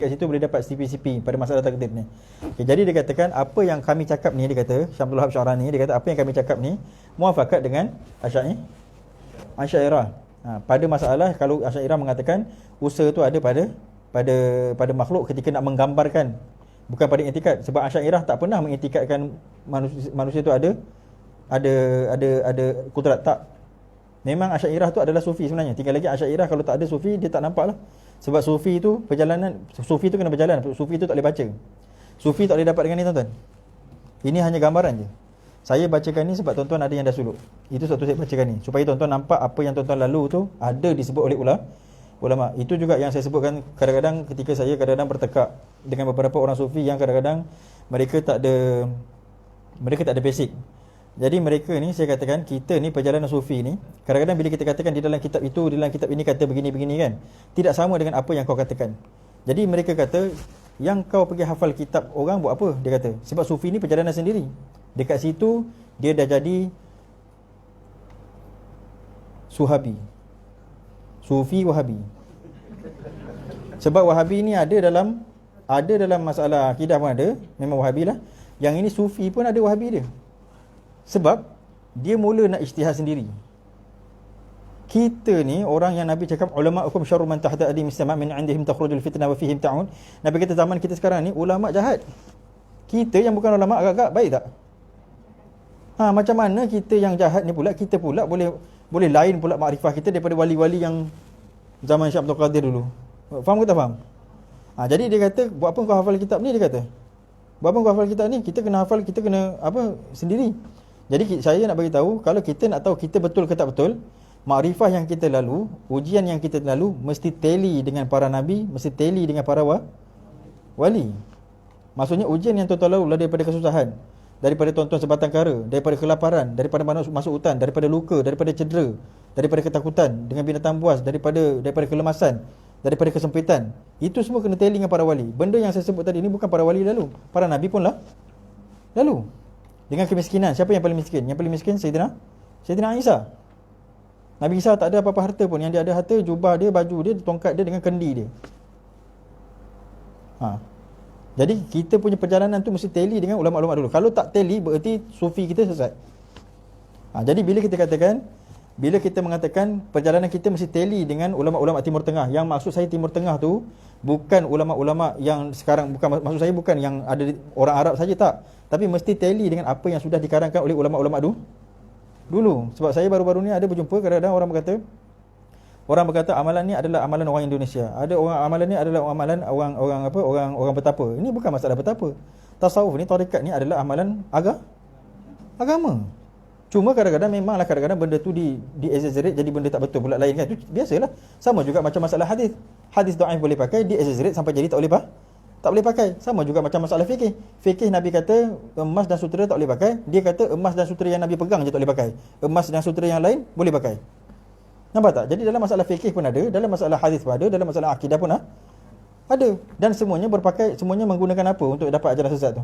kat situ boleh dapat CP-CP pada masalah takdir ni. Okay, jadi dia katakan apa yang kami cakap ni, dia kata Syamsul Wahab Syarani, dia kata apa yang kami cakap ni muafakat dengan Asy'ariyah. Pada masalah kalau Asy'ariyah mengatakan usaha tu ada pada makhluk ketika nak menggambarkan, bukan pada i'tikad, sebab Asy'ariyah tak pernah mengiktikadkan manusia tu ada kudrat, tak. Memang Asy'ariyah tu adalah sufi sebenarnya. Tinggal lagi Asy'ariyah kalau tak ada sufi dia tak nampak lah. Sebab sufi tu perjalanan, sufi tu kena berjalan, sufi tu tak boleh baca. Sufi tak boleh dapat dengan ni tuan-tuan. Ini hanya gambaran je. Saya bacakan ni sebab tuan-tuan ada yang dah suluk. Itu sebab tu saya bacakan ni, supaya tuan-tuan nampak apa yang tuan-tuan lalu tu ada disebut oleh ulama. Itu juga yang saya sebutkan, kadang-kadang ketika saya kadang-kadang bertekak dengan beberapa orang sufi yang kadang-kadang mereka tak ada basic. Jadi mereka ni, saya katakan kita ni perjalanan sufi ni, kadang-kadang bila kita katakan di dalam kitab itu, di dalam kitab ini kata begini-begini kan, tidak sama dengan apa yang kau katakan. Jadi mereka kata yang kau pergi hafal kitab orang buat apa, dia kata. Sebab sufi ni perjalanan sendiri. Dekat situ dia dah jadi Suhabi, Sufi Wahabi. Sebab Wahabi ni ada dalam masalah akidah pun ada, memang Wahabi lah. Yang ini Sufi pun ada Wahabi dia. Sebab dia mula nak ijtihad sendiri. Kita ni orang yang Nabi cakap ulama'ukum syarru man tahta adim istama' min 'indihim takhrujul fitnah wa fihim ta'un. Nabi kata zaman kita sekarang ni ulama jahat. Kita yang bukan ulama agak-agak baik tak? Macam mana kita yang jahat ni pula, kita pula boleh lain pula makrifah kita daripada wali-wali yang zaman Syekh Abdul Qadir dulu. Faham ke tak faham? Jadi dia kata buat apa kau hafal kitab ni, dia kata. Buat apa kau hafal kitab ni? Kita kena hafal, kita kena sendiri. Jadi saya nak bagi tahu, kalau kita nak tahu kita betul ke tak betul, makrifah yang kita lalu, ujian yang kita lalu mesti tally dengan para nabi, mesti tally dengan para wali. Maksudnya ujian yang tuan-tuan lalu daripada kesusahan, daripada tuan-tuan sebatang kara, daripada kelaparan, daripada masuk hutan, daripada luka, daripada cedera, daripada ketakutan dengan binatang buas, daripada kelemasan, daripada kesempitan. Itu semua kena tally dengan para wali. Benda yang saya sebut tadi ni bukan para wali lalu, para nabi pun lalu. Dengan kemiskinan, siapa yang paling miskin? Yang paling miskin Sayyidina Isa. Nabi Isa tak ada apa-apa harta pun. Yang dia ada harta, jubah dia, baju dia, tongkat dia dengan kendi dia. Jadi kita punya perjalanan tu mesti tally dengan ulama-ulama dulu. Kalau tak tally, berarti sufi kita sesat. Jadi bila kita mengatakan perjalanan kita mesti tally dengan ulama-ulama Timur Tengah, yang maksud saya Timur Tengah tu bukan ulama-ulama yang sekarang, bukan maksud saya bukan yang ada orang Arab saja, tak. Tapi mesti tally dengan apa yang sudah dikarangkan oleh ulama-ulama dulu. Sebab saya baru-baru ni ada berjumpa, kadang-kadang orang berkata amalan ni adalah amalan orang Indonesia. Ada amalan ni adalah amalan orang betapa. Ini bukan masalah betapa. Tasawuf ni, tarekat ni adalah amalan agama. Cuma kadang-kadang memanglah benda tu di exaggerate jadi benda tak betul pula lain kan. Itu biasalah. Sama juga macam masalah hadis. Hadis dhaif boleh pakai, di exaggerate sampai jadi tak boleh pakai. Sama juga macam masalah fikih. Fikih Nabi kata emas dan sutera tak boleh pakai, dia kata emas dan sutera yang Nabi pegang je tak boleh pakai. Emas dan sutera yang lain boleh pakai. Nampak tak? Jadi dalam masalah fikih pun ada, dalam masalah hadis pun ada, dalam masalah akidah pun ada. Dan semuanya menggunakan apa untuk dapat ajaran sesat tu?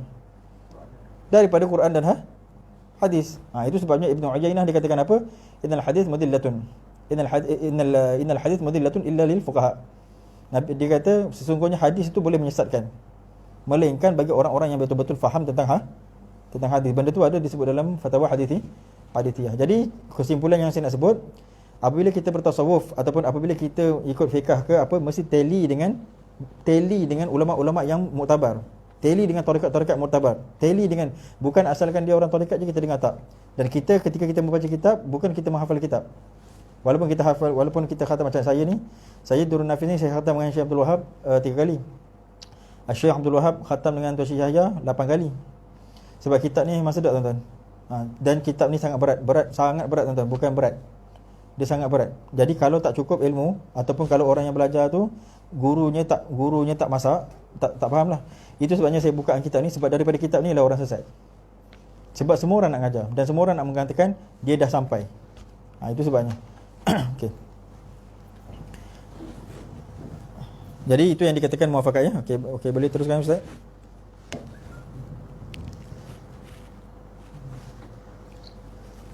Daripada Quran dan hadis. Itu sebabnya Ibnu Uyainah dikatakan apa? Innal hadis mudillatun. Innal hadis mudillatun illa lil fuqaha. Nabi dia kata sesungguhnya hadis itu boleh menyesatkan, melainkan bagi orang-orang yang betul-betul faham tentang hadis. Benda tu ada disebut dalam fatwa hadithiyah. Jadi kesimpulan yang saya nak sebut, apabila kita bertasawuf ataupun apabila kita ikut fiqh ke apa, mesti tally dengan ulama-ulama yang muktabar. Tally dengan tarekat-tarekat muktabar. Tally dengan, bukan asalkan dia orang tarekat je kita dengar, tak. Dan kita ketika kita membaca kitab, bukan kita menghafal kitab. Walaupun kita khatam macam saya ni, saya Durun Nafis ni saya khatam dengan Syekh Abdul Wahab 3 kali. Syekh Abdul Wahab khatam dengan Tuan Syekh Yahya 8 kali. Sebab kitab ni memang sedap tuan-tuan. Dan kitab ni sangat sangat berat tuan-tuan, bukan berat. Dia sangat berat. Jadi kalau tak cukup ilmu, ataupun kalau orang yang belajar tu gurunya tak masak, tak faham lah. Itu sebabnya saya buka kitab ni, sebab daripada kitab ni lah orang sesat. Sebab semua orang nak ngajar dan semua orang nak mengatakan dia dah sampai. Itu sebabnya. Okey. Jadi itu yang dikatakan muafakat ya. Okey, boleh teruskan Ustaz?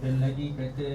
Dan lagi kata